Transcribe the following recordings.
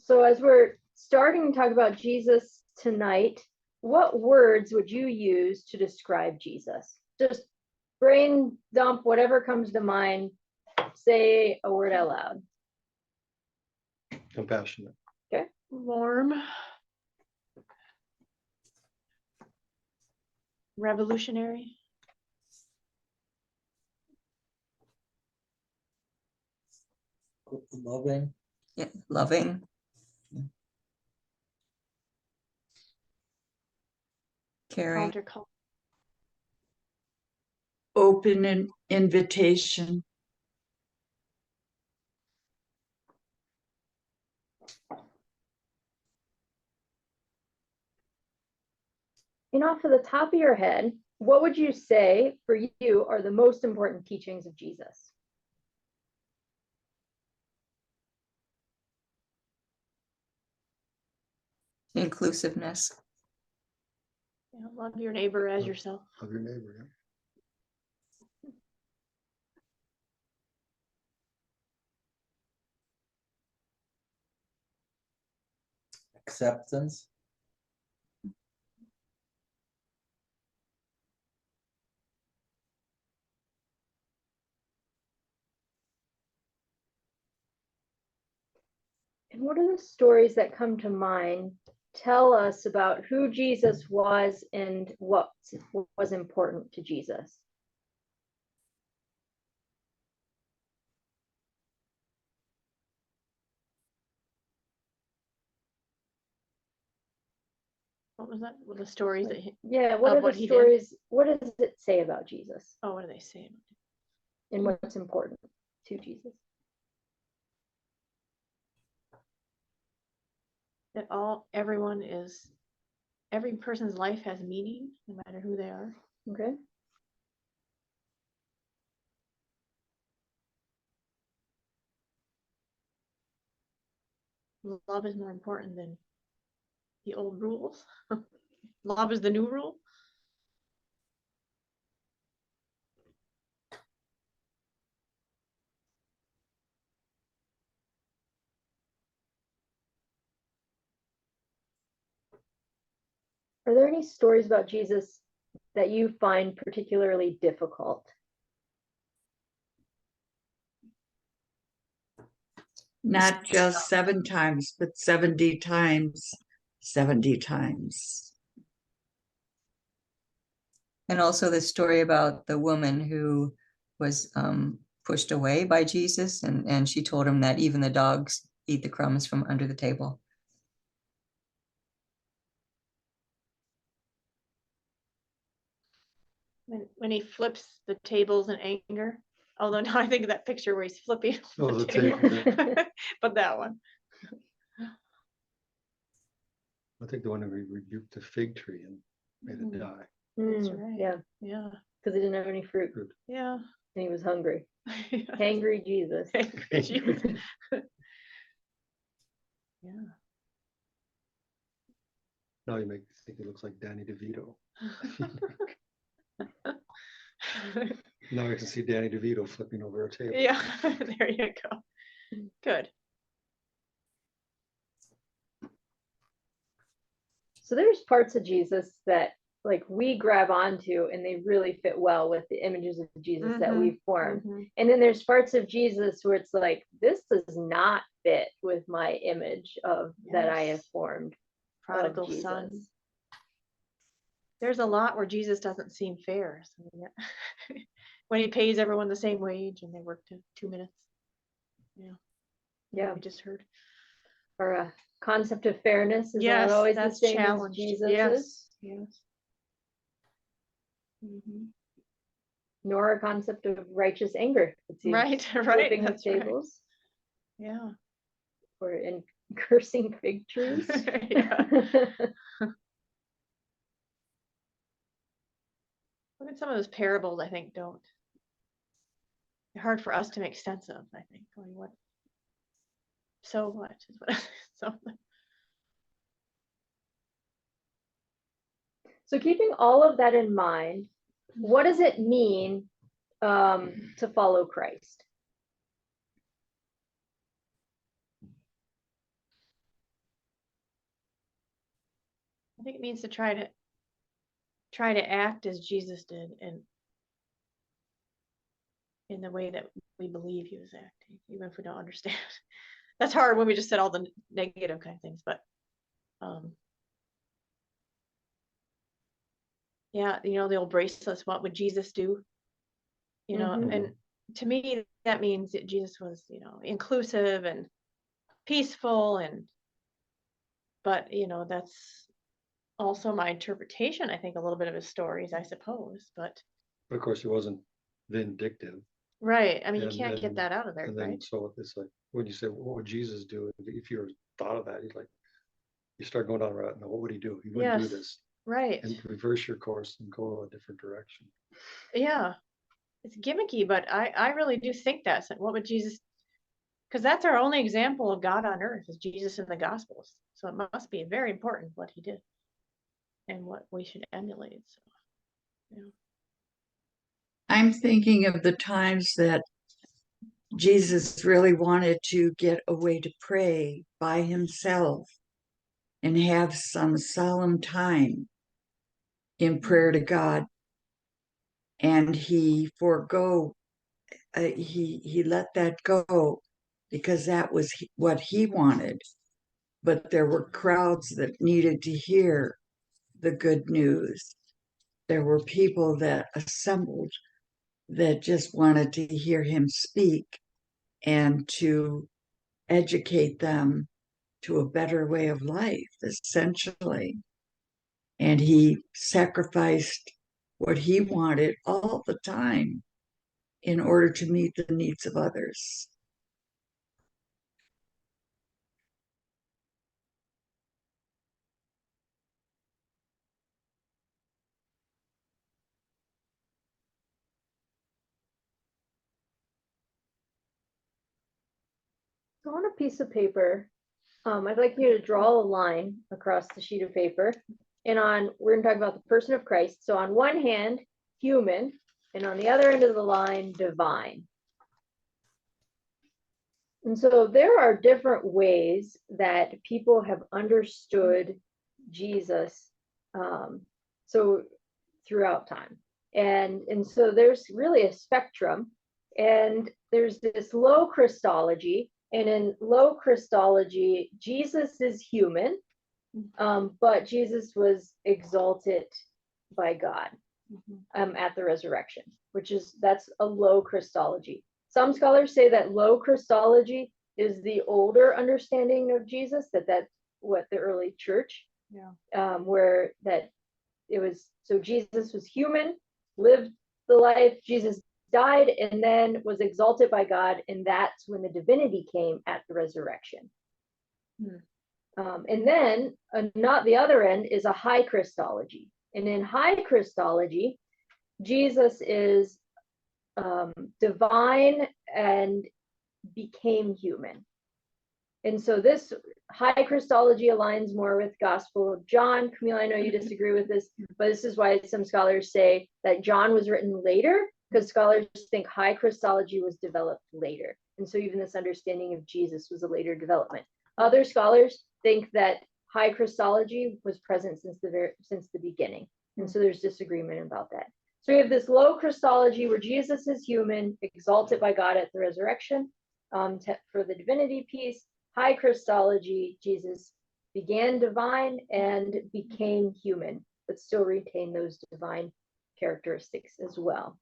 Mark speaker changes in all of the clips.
Speaker 1: So as we're starting to talk about Jesus tonight, what words would you use to describe Jesus? Just brain dump whatever comes to mind. Say a word out loud.
Speaker 2: Compassionate.
Speaker 1: Okay.
Speaker 3: Warm. Revolutionary.
Speaker 4: Loving.
Speaker 5: Yeah, loving. Caring.
Speaker 3: Counterculture.
Speaker 6: Open an invitation.
Speaker 1: And off of the top of your head, what would you say for you are the most important teachings of Jesus?
Speaker 5: Inclusiveness.
Speaker 3: Yeah, love your neighbor as yourself.
Speaker 2: Of your neighbor, yeah.
Speaker 4: Acceptance.
Speaker 1: And what are the stories that come to mind? Tell us about who Jesus was and what was important to Jesus.
Speaker 3: What was that? Well, the stories that
Speaker 1: Yeah, what
Speaker 3: Of
Speaker 1: are
Speaker 3: what
Speaker 1: the
Speaker 3: he did?
Speaker 1: stories? What does it say about Jesus
Speaker 3: what do they say?
Speaker 1: and what's important to Jesus?
Speaker 3: That every person's life has meaning, no matter who they are.
Speaker 1: Okay.
Speaker 3: Love is more important than the old rules. Love is the new rule.
Speaker 1: Are there any stories about Jesus that you find particularly difficult?
Speaker 6: Not just 7 times, but 70 times, 70 times.
Speaker 5: And also the story about the woman who was pushed away by Jesus, and she told him that even the dogs eat the crumbs from under the table.
Speaker 3: When he flips the tables in anger. Although now I think of that picture where he's flipping
Speaker 2: Oh,
Speaker 3: the
Speaker 2: the
Speaker 3: table.
Speaker 2: table,
Speaker 3: But that one.
Speaker 2: I think the one who rebuked the fig tree and made it die.
Speaker 3: That's
Speaker 1: Mm,
Speaker 3: right.
Speaker 1: Yeah,
Speaker 3: Yeah.
Speaker 1: because he didn't have any fruit
Speaker 3: Yeah.
Speaker 1: and he was hungry.
Speaker 3: Yeah.
Speaker 1: Hangry Jesus.
Speaker 3: Jesus. Yeah.
Speaker 2: Now you make think it looks like Danny DeVito. Now I can see Danny DeVito flipping over a table.
Speaker 3: Yeah, there you go. Good.
Speaker 1: So there's parts of Jesus that like we grab onto and they really fit well with the images of Jesus that we've formed. And then there's parts of Jesus where it's like, this does not fit with my image of that I have
Speaker 3: Yes.
Speaker 1: formed.
Speaker 3: Prodigal
Speaker 1: Jesus.
Speaker 3: son. There's a lot where Jesus doesn't seem fair. So yeah. When he pays everyone the same wage and they work 2 minutes. Yeah.
Speaker 1: Yeah.
Speaker 3: We just heard.
Speaker 1: Or concept of fairness is
Speaker 3: Yes,
Speaker 1: not always the
Speaker 3: that's
Speaker 1: same as
Speaker 3: challenged.
Speaker 1: Jesus
Speaker 3: Yes.
Speaker 1: is,
Speaker 3: Yes.
Speaker 1: nor a concept of righteous anger. It's you
Speaker 3: Right, right.
Speaker 1: flipping the
Speaker 3: That's right.
Speaker 1: tables
Speaker 3: Yeah.
Speaker 1: or in cursing fig trees.
Speaker 3: Yeah. Look at some of those parables, I think, they're hard for us to make sense of, I think. Going, what? So what? Is what so
Speaker 1: So keeping all of that in mind, what does it mean to follow Christ?
Speaker 3: think it means to try to act as Jesus did, and in the way that we believe he was acting, even if we don't understand. That's hard when we just said all the negative kind of things, but yeah, you know, the old bracelets, what would Jesus do? You know, and to me, that means that Jesus was, you know, inclusive and peaceful, but you know, that's also my interpretation, I think, a little bit of his stories, I suppose, but
Speaker 2: of course, he wasn't vindictive.
Speaker 3: right. I mean, you
Speaker 2: And
Speaker 3: can't get
Speaker 2: then-
Speaker 3: that out of there,
Speaker 2: And then,
Speaker 3: right?
Speaker 2: so it's like, when you say, what would Jesus do? If you thought of that, he's like, you start going down the route, now what would he do? He wouldn't do
Speaker 3: Yes,
Speaker 2: this.
Speaker 3: right.
Speaker 2: And reverse your course and go a different direction.
Speaker 3: Yeah, it's gimmicky, but I really do think that's what would Jesus, because that's our only example of God on earth is Jesus in the Gospels. So it must be very important what he did and what we should emulate. So, yeah.
Speaker 6: I'm thinking of the times that Jesus really wanted to get away to pray by himself and have some solemn time in prayer to God. And he he let that go because that was what he wanted. But there were crowds that needed to hear the good news. There were people that assembled that just wanted to hear him speak and to educate them to a better way of life, essentially. And he sacrificed what he wanted all the time in order to meet the needs of others.
Speaker 1: So on a piece of paper, I'd like you to draw a line across the sheet of paper. And we're going to talk about the person of Christ. So on one hand, human, and on the other end of the line, divine. And so there are different ways that people have understood Jesus so throughout time. And so there's really a spectrum, and there's this low Christology. And in low Christology, Jesus is human, but Jesus was exalted by God at the resurrection, that's a low Christology. Some scholars say that low Christology is the older understanding of Jesus, that's what the early church, where that it was, so Jesus was human, lived the life, Jesus died, and then was exalted by God, and that's when the divinity came at the resurrection. And then not the other end is a high Christology. And in high Christology, Jesus is divine and became human. And so this high Christology aligns more with Gospel of John. Camille, I know you disagree with this, but this is why some scholars say that John was written later, because scholars think high Christology was developed later. And so even this understanding of Jesus was a later development. Other scholars think that high Christology was present since the beginning. And so there's disagreement about that. So we have this low Christology where Jesus is human, exalted by God at the resurrection for the divinity piece. High Christology, Jesus began divine and became human, but still retained those divine characteristics as well.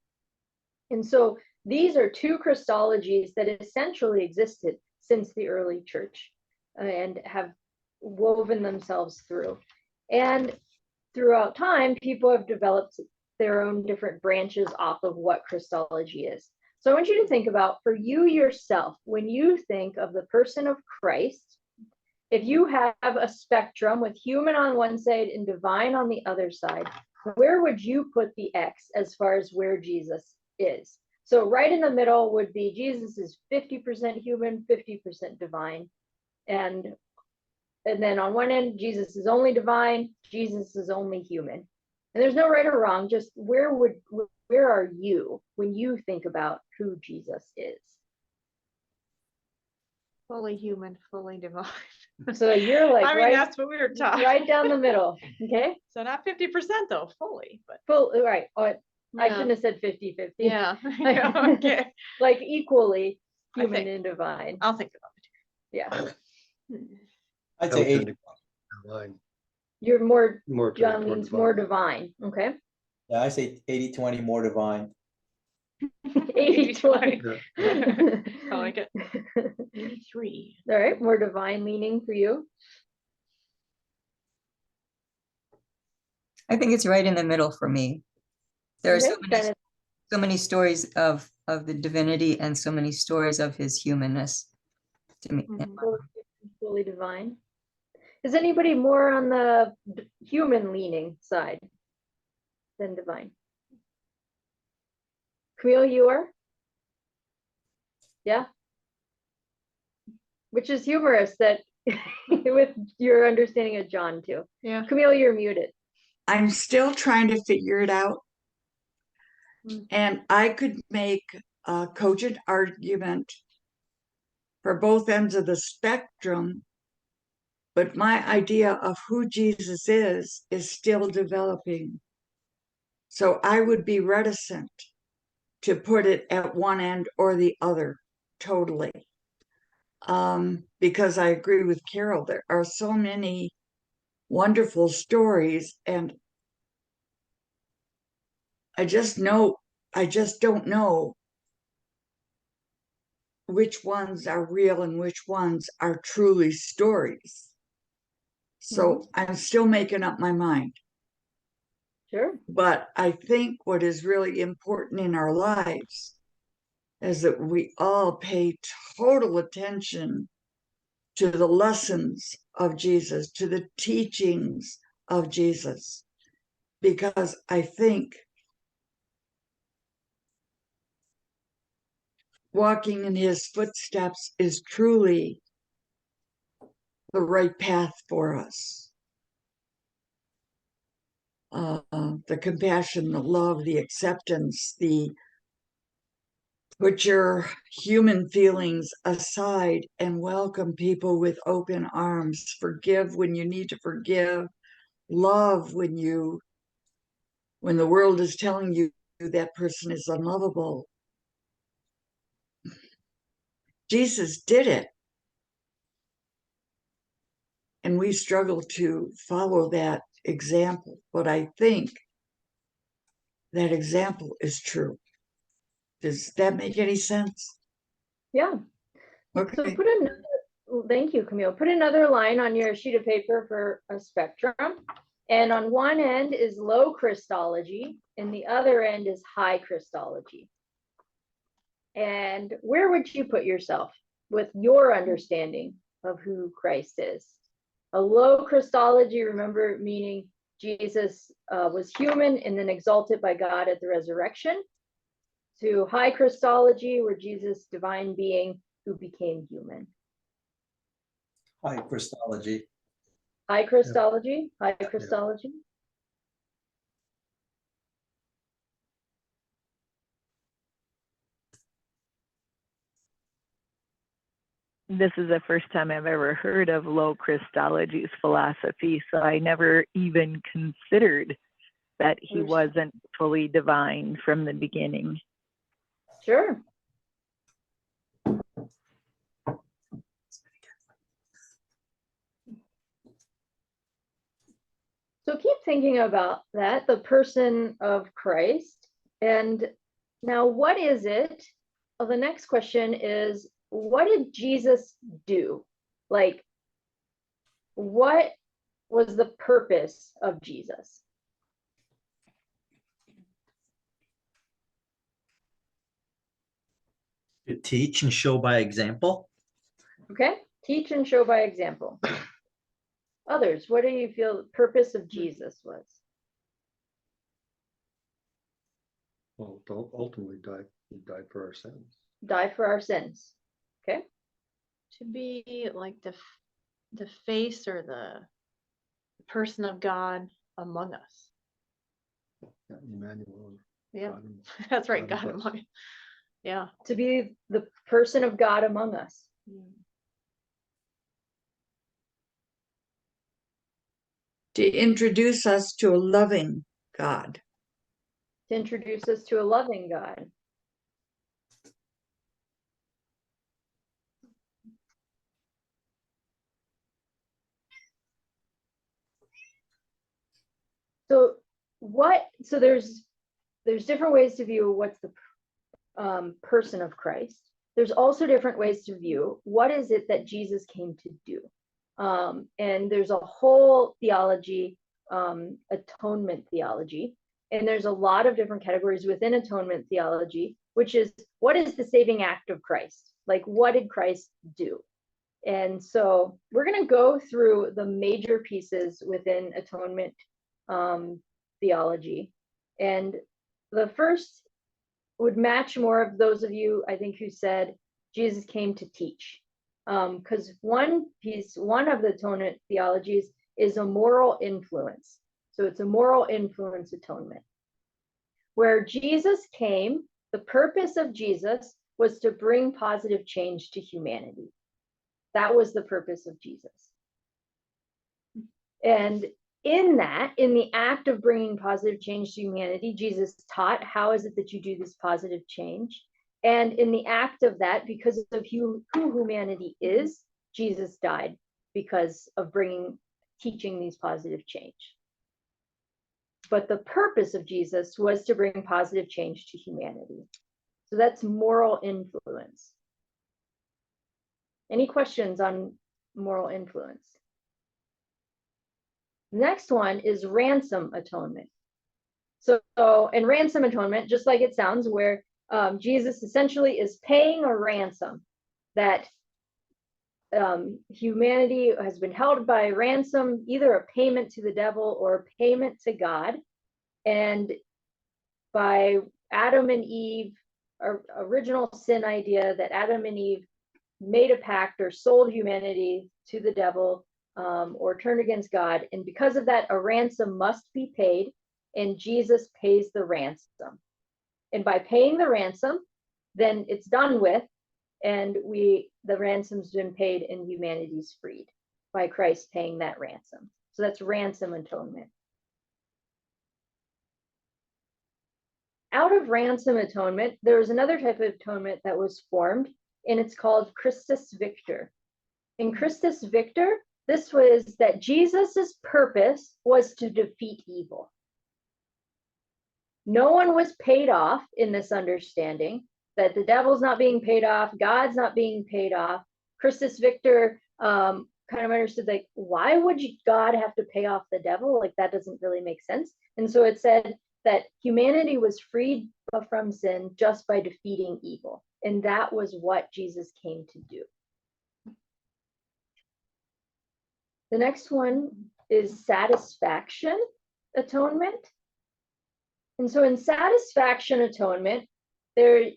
Speaker 1: And so these are two Christologies that essentially existed since the early church and have woven themselves through. And throughout time, people have developed their own different branches off of what Christology is. So I want you to think about, for you yourself, when you think of the person of Christ, if you have a spectrum with human on one side and divine on the other side, where would you put the X as far as where Jesus is? So right in the middle would be Jesus is 50% human, 50% divine. And then on one end, Jesus is only divine, Jesus is only human. And there's no right or wrong, just where are you when you think about who Jesus is?
Speaker 3: Fully human, fully divine.
Speaker 1: So you're like
Speaker 3: I mean,
Speaker 1: right,
Speaker 3: that's what we were talking.
Speaker 1: right down the middle. Okay.
Speaker 3: So not 50% though, fully, but
Speaker 1: Full, right. Oh, I
Speaker 3: yeah.
Speaker 1: shouldn't have said 50-50.
Speaker 3: Yeah. Yeah, okay.
Speaker 1: Like equally
Speaker 3: I
Speaker 1: human
Speaker 3: think-
Speaker 1: and divine.
Speaker 3: I'll think about
Speaker 1: Yeah.
Speaker 3: it.
Speaker 4: I'd
Speaker 2: I would
Speaker 4: say
Speaker 2: tend
Speaker 4: 80.
Speaker 2: to go line
Speaker 1: You're more,
Speaker 2: more
Speaker 1: John
Speaker 2: toward
Speaker 1: leans
Speaker 2: divine.
Speaker 1: more divine. Okay.
Speaker 4: Yeah, I say 80-20 more divine.
Speaker 1: 80-20.
Speaker 2: Yeah.
Speaker 3: I like it. 83.
Speaker 1: All right. More divine leaning for you.
Speaker 5: I think it's right in the middle for me. There are
Speaker 1: Okay,
Speaker 5: so many stories of the divinity and so many stories of his humanness to me.
Speaker 3: Mhm.
Speaker 1: fully divine. Is anybody more on the human leaning side than divine? Camille, you are? Yeah. Which is humorous that with your understanding of John too.
Speaker 3: Yeah.
Speaker 1: Camille, you're muted.
Speaker 6: I'm still trying to figure it out. And I could make a cogent argument for both ends of the spectrum, but my idea of who Jesus is still developing. So I would be reticent to put it at one end or the other totally. Because I agree with Carol, there are so many wonderful stories, and I just don't know which ones are real and which ones are truly stories. So I'm still making up my mind.
Speaker 1: Sure.
Speaker 6: But I think what is really important in our lives is that we all pay total attention to the lessons of Jesus, to the teachings of Jesus, because I think walking in his footsteps is truly the right path for us. The compassion, the love, the acceptance, the put your human feelings aside and welcome people with open arms. Forgive when you need to forgive. Love when the world is telling you that person is unlovable. Jesus did it. And we struggle to follow that example. But I think that example is true. Does that make any sense?
Speaker 1: Yeah.
Speaker 6: Okay.
Speaker 1: So put another, thank you, Camille. Put another line on your sheet of paper for a spectrum. And on one end is low Christology, and the other end is high Christology. And where would you put yourself with your understanding of who Christ is? A low Christology, remember, meaning Jesus was human and then exalted by God at the resurrection. To high Christology, where Jesus, divine being, who became human.
Speaker 4: High Christology.
Speaker 1: High Christology, high Christology.
Speaker 7: This is the first time I've ever heard of low Christology's philosophy, so I never even considered that he wasn't fully divine from the beginning.
Speaker 1: Sure. So keep thinking about that, the person of Christ. And now what is it? Well, the next question is, what did Jesus do? Like, what was the purpose of Jesus?
Speaker 8: To teach and show by example.
Speaker 1: Okay, teach and show by example. Others, what do you feel the purpose of Jesus was?
Speaker 2: Well, ultimately he died for our sins.
Speaker 1: Die for our sins. Okay.
Speaker 3: To be like the face or the person of God among us.
Speaker 2: Yeah, Emmanuel.
Speaker 3: Yeah,
Speaker 2: God,
Speaker 3: that's right.
Speaker 2: God
Speaker 3: God
Speaker 2: with us.
Speaker 3: among us. Yeah.
Speaker 1: To be the person of God among us.
Speaker 6: To introduce us to a loving God.
Speaker 1: To introduce us to a loving God. So there's different ways to view what's the person of Christ. There's also different ways to view what is it that Jesus came to do. And there's a whole theology, atonement theology, and there's a lot of different categories within atonement theology, which is what is the saving act of Christ? Like, what did Christ do? And so we're going to go through the major pieces within atonement theology. And the first would match more of those of you, I think, who said Jesus came to teach. Because one of the atonement theologies is a moral influence. So it's a moral influence atonement. Where Jesus came, the purpose of Jesus was to bring positive change to humanity. That was the purpose of Jesus. And in the act of bringing positive change to humanity, Jesus taught, how is it that you do this positive change? And in the act of that, because of who humanity is, Jesus died because of teaching these positive change. But the purpose of Jesus was to bring positive change to humanity. So that's moral influence. Any questions on moral influence? Next one is ransom atonement. So, in ransom atonement, just like it sounds, where Jesus essentially is paying a ransom, that humanity has been held by ransom, either a payment to the devil or a payment to God. And by Adam and Eve, original sin idea that Adam and Eve made a pact or sold humanity to the devil, or turned against God. And because of that, a ransom must be paid, and Jesus pays the ransom. And by paying the ransom, then it's done with, and the ransom's been paid and humanity's freed by Christ paying that ransom. So that's ransom atonement. Out of ransom atonement, there was another type of atonement that was formed, and it's called Christus Victor. In Christus Victor, this was that Jesus's purpose was to defeat evil. No one was paid off in this understanding, that the devil's not being paid off, God's not being paid off. Christus Victor kind of understood, like, why would God have to pay off the devil? Like, that doesn't really make sense. And so it said that humanity was freed from sin just by defeating evil. And that was what Jesus came to do. The next one is satisfaction atonement. And so in satisfaction atonement, the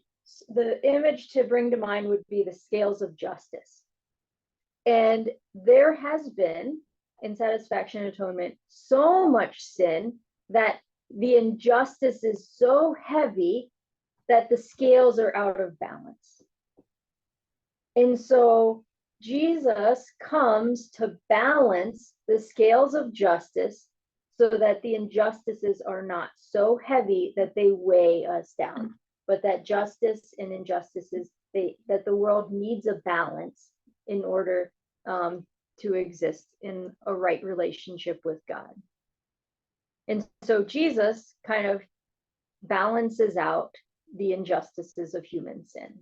Speaker 1: image to bring to mind would be the scales of justice. And there has been, in satisfaction atonement, so much sin that the injustice is so heavy that the scales are out of balance. And so Jesus comes to balance the scales of justice so that the injustices are not so heavy that they weigh us down, but that justice and injustices, that the world needs a balance in order to exist in a right relationship with God. And so Jesus kind of balances out the injustices of human sin.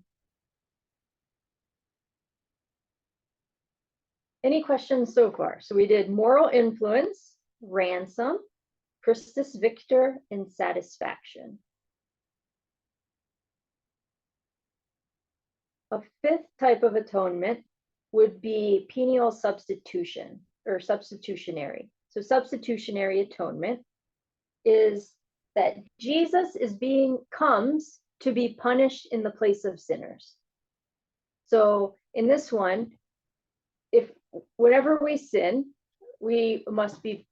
Speaker 1: Any questions so far? So we did moral influence, ransom, Christus Victor, and satisfaction. A fifth type of atonement would be penial substitution or substitutionary. So substitutionary atonement is that Jesus comes to be punished in the place of sinners. So in this one, whenever we sin, we must be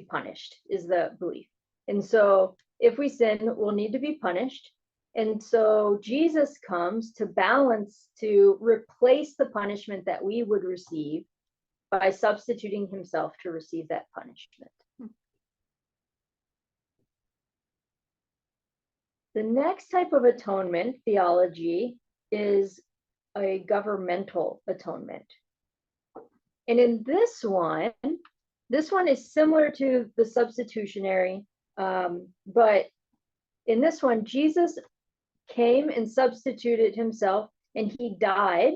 Speaker 1: punished, is the belief. And so if we sin, we'll need to be punished. And so Jesus comes to replace the punishment that we would receive by substituting himself to receive that punishment. The next type of atonement, theology, is a governmental atonement. And in this one is similar to the substitutionary, but in this one, Jesus came and substituted himself, and he died,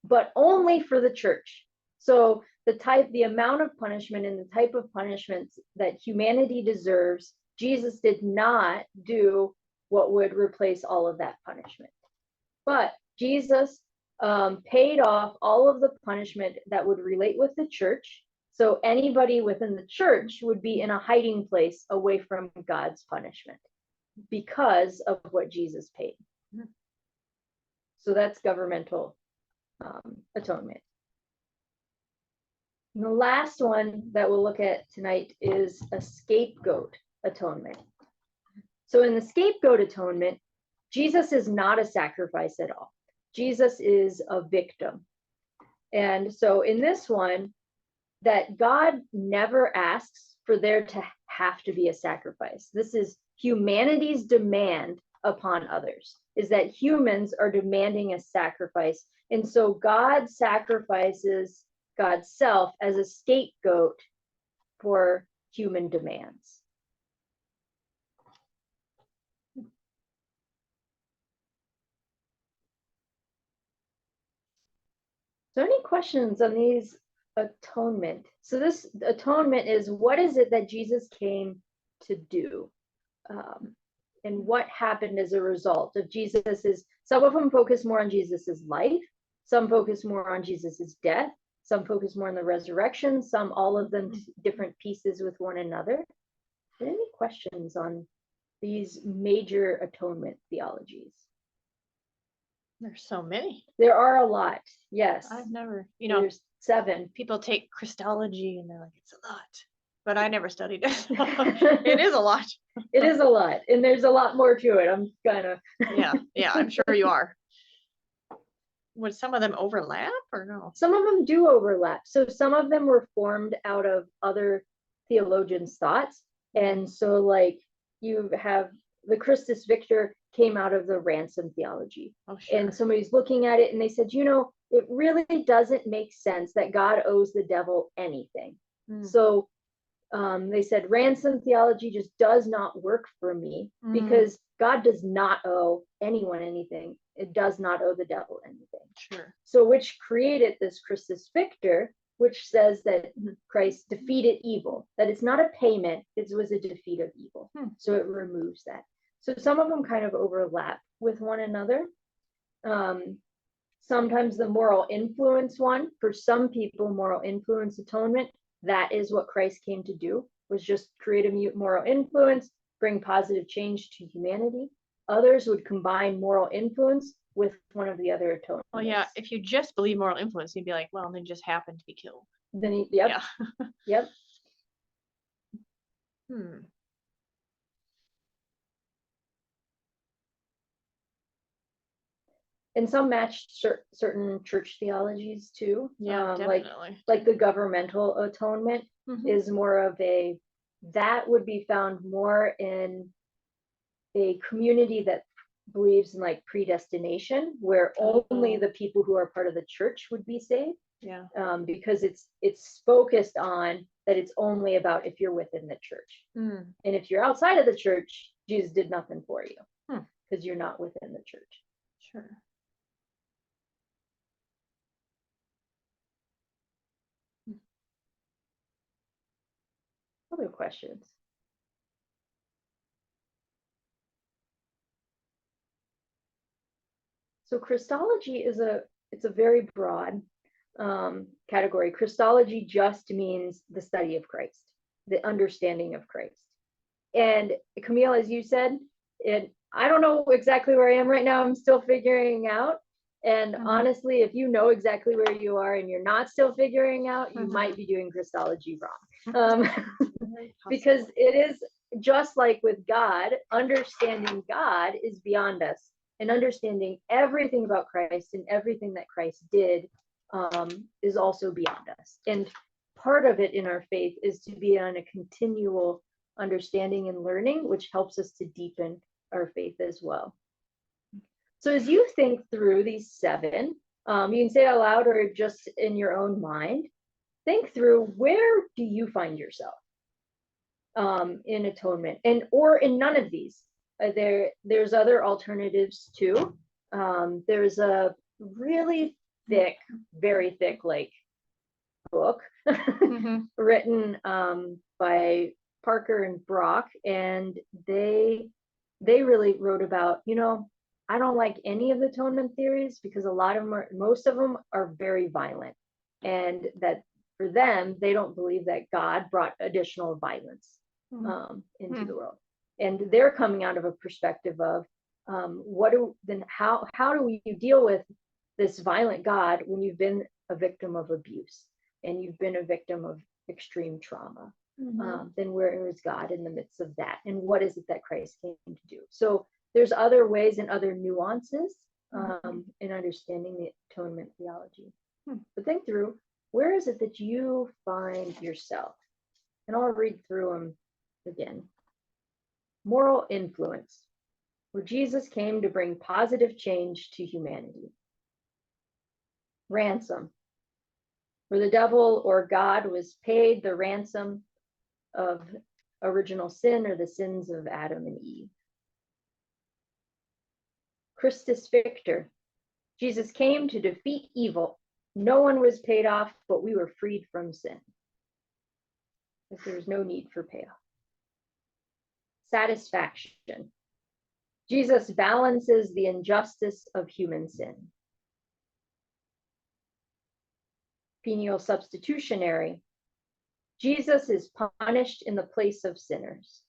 Speaker 1: but only for the church. So the amount of punishment and the type of punishments that humanity deserves, Jesus did not do what would replace all of that punishment. But Jesus paid off all of the punishment that would relate with the church. So anybody within the church would be in a hiding place away from God's punishment because of what Jesus paid. So that's governmental atonement. And the last one that we'll look at tonight is a scapegoat atonement. So in the scapegoat atonement, Jesus is not a sacrifice at all. Jesus is a victim. And so in this one, that God never asks for there to have to be a sacrifice. This is humanity's demand upon others, is that humans are demanding a sacrifice. And so God sacrifices God's self as a scapegoat for human demands. So any questions on these atonement? So this atonement is, what is it that Jesus came to do? And what happened as a result of Jesus's, some of them focus more on Jesus's life, some focus more on Jesus's death, some focus more on the resurrection, some all of them different pieces with one another. Any questions on these major atonement theologies?
Speaker 3: There's so many.
Speaker 1: There are a lot, yes.
Speaker 3: I've never,
Speaker 1: There's 7.
Speaker 3: people take Christology and they're like, it's a lot. But I never studied it. It is a lot.
Speaker 1: It is a lot, and there's a lot more to it. I'm kind of
Speaker 3: Yeah, I'm sure you are. Would some of them overlap or no?
Speaker 1: Some of them do overlap. So some of them were formed out of other theologians' thoughts. And so like you have the Christus Victor came out of the ransom theology.
Speaker 3: Oh, sure.
Speaker 1: And somebody's looking at it and they said, it really doesn't make sense that God owes the devil anything. So they said ransom theology just does not work for me because God does not owe anyone anything. It does not owe the devil anything.
Speaker 3: Sure.
Speaker 1: So which created this Christus Victor, which says that Christ defeated evil, that it's not a payment, it was a defeat of evil. So it removes that. So some of them kind of overlap with one another. Sometimes the moral influence one, for some people, moral influence atonement, that is what Christ came to do, was just create a moral influence, bring positive change to humanity. Others would combine moral influence with one of the other atonements.
Speaker 3: Well, yeah, if you just believe moral influence, you'd be like, well, then just happened to be killed.
Speaker 1: Then
Speaker 3: Yeah.
Speaker 1: Yep. And some match certain church theologies too.
Speaker 3: Yeah, definitely.
Speaker 1: Like the governmental atonement is more of that would be found more in a community that believes in like predestination, where only the people who are part of the church would be saved.
Speaker 3: Yeah.
Speaker 1: Because it's focused on that it's only about if you're within the church. And if you're outside of the church, Jesus did nothing for you because you're not within the church.
Speaker 3: Sure.
Speaker 1: Other questions? So Christology it's a very broad category. Christology just means the study of Christ, the understanding of Christ. And Camille, as you said, I don't know exactly where I am right now. I'm still figuring out. And honestly, if you know exactly where you are and you're not still figuring out, you might be doing Christology wrong. Because it is just like with God, understanding God is beyond us. And understanding everything about Christ and everything that Christ did is also beyond us. And part of it in our faith is to be on a continual understanding and learning, which helps us to deepen our faith as well. So as you think through these 7, you can say it out loud or just in your own mind, think through, where do you find yourself in atonement, and or in none of these. There's other alternatives too. There's a really thick, very thick, like, book written by Parker and Brock, and they really wrote about, I don't like any of the atonement theories because most of them are very violent, and that for them, they don't believe that God brought additional violence into the world. And they're coming out of a perspective of how do we deal with this violent God when you've been a victim of abuse and you've been a victim of extreme trauma? Then where is God in the midst of that? And what is it that Christ came to do? So there's other ways and other nuances in understanding the atonement theology. But think through, where is it that you find yourself? And I'll read through them again. Moral influence, where Jesus came to bring positive change to humanity. Ransom, where the devil or God was paid the ransom of original sin or the sins of Adam and Eve. Christus Victor, Jesus came to defeat evil. No one was paid off, but we were freed from sin. Because there was no need for payoff. Satisfaction, Jesus balances the injustice of human sin. Penial substitutionary, Jesus is punished in the place of sinners.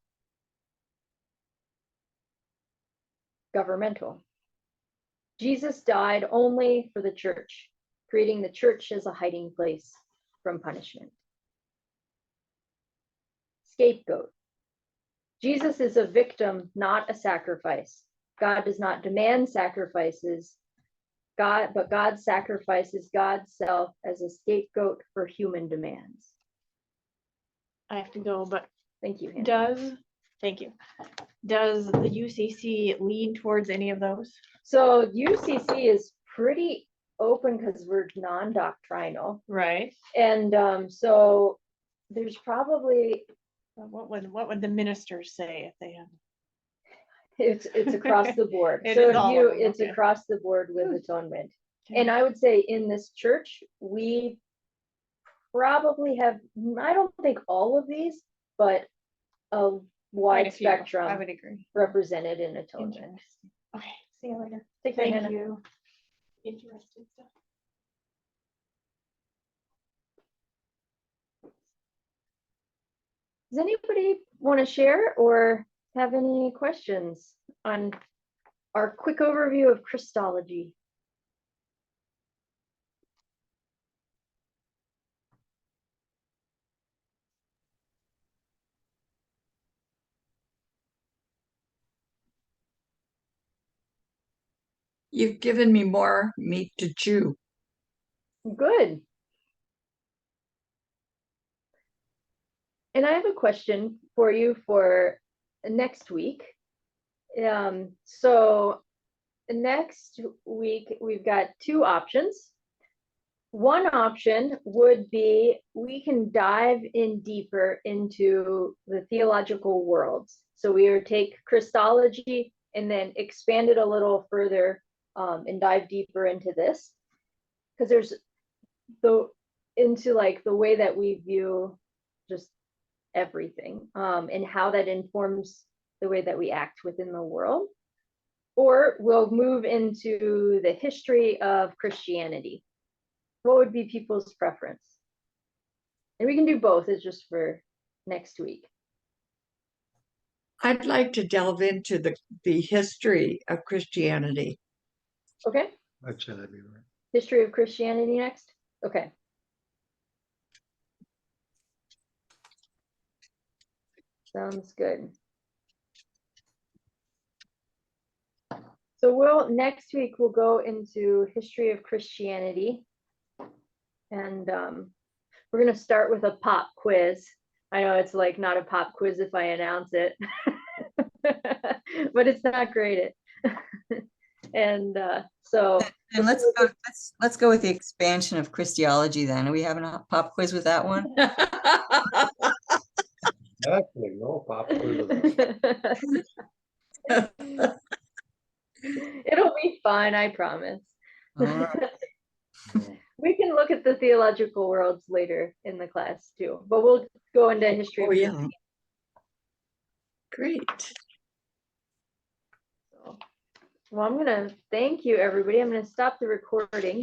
Speaker 1: Governmental, Jesus died only for the church, creating the church as a hiding place from punishment. Scapegoat, Jesus is a victim, not a sacrifice. God does not demand sacrifices, but God sacrifices God's self as a scapegoat for human demands.
Speaker 3: I have to go, but
Speaker 1: Thank you, Hannah.
Speaker 3: Thank you. Does the UCC lean towards any of those?
Speaker 1: So UCC is pretty open because we're non-doctrinal.
Speaker 3: Right.
Speaker 1: And so there's probably,
Speaker 3: What would the ministers say if they have?
Speaker 1: it's across the board.
Speaker 3: It
Speaker 1: So
Speaker 3: is all of them,
Speaker 1: it's
Speaker 3: okay.
Speaker 1: across the board with atonement.
Speaker 3: Okay.
Speaker 1: And I would say in this church, we probably have, I don't think all of these, but a
Speaker 3: Quite
Speaker 1: wide
Speaker 3: a few, I
Speaker 1: spectrum
Speaker 3: would agree.
Speaker 1: represented in atonement.
Speaker 3: Interesting. Okay, see you later.
Speaker 1: Take care,
Speaker 3: Thank
Speaker 1: Hannah.
Speaker 3: you. Interesting stuff.
Speaker 1: Does anybody want to share or have any questions on our quick overview of Christology?
Speaker 6: You've given me more meat to chew.
Speaker 1: Good. And I have a question for you for next week. So next week, we've got 2 options. One option would be we can dive in deeper into the theological worlds. So we would take Christology and then expand it a little further and dive deeper into this. Because there's into like the way that we view just everything and how that informs the way that we act within the world. Or we'll move into the history of Christianity. What would be people's preference? And we can do both, it's just for next week.
Speaker 6: I'd like to delve into the history of Christianity.
Speaker 1: Okay,
Speaker 2: I'd say that'd be right.
Speaker 1: history of Christianity next. Okay. Sounds good. So next week we'll go into history of Christianity. And we're going to start with a pop quiz. I know it's like not a pop quiz if I announce it, but it's not graded. And so
Speaker 5: And let's go with the expansion of Christology then. Are we having a pop quiz with that one?
Speaker 2: Actually, no pop quiz of that.
Speaker 1: it'll be fun, I promise.
Speaker 5: All right.
Speaker 1: We can look at the theological worlds later in the class too, but we'll go into history.
Speaker 6: Oh, yeah. Great.
Speaker 1: So, well, I'm gonna thank you, everybody. I'm gonna stop the recording.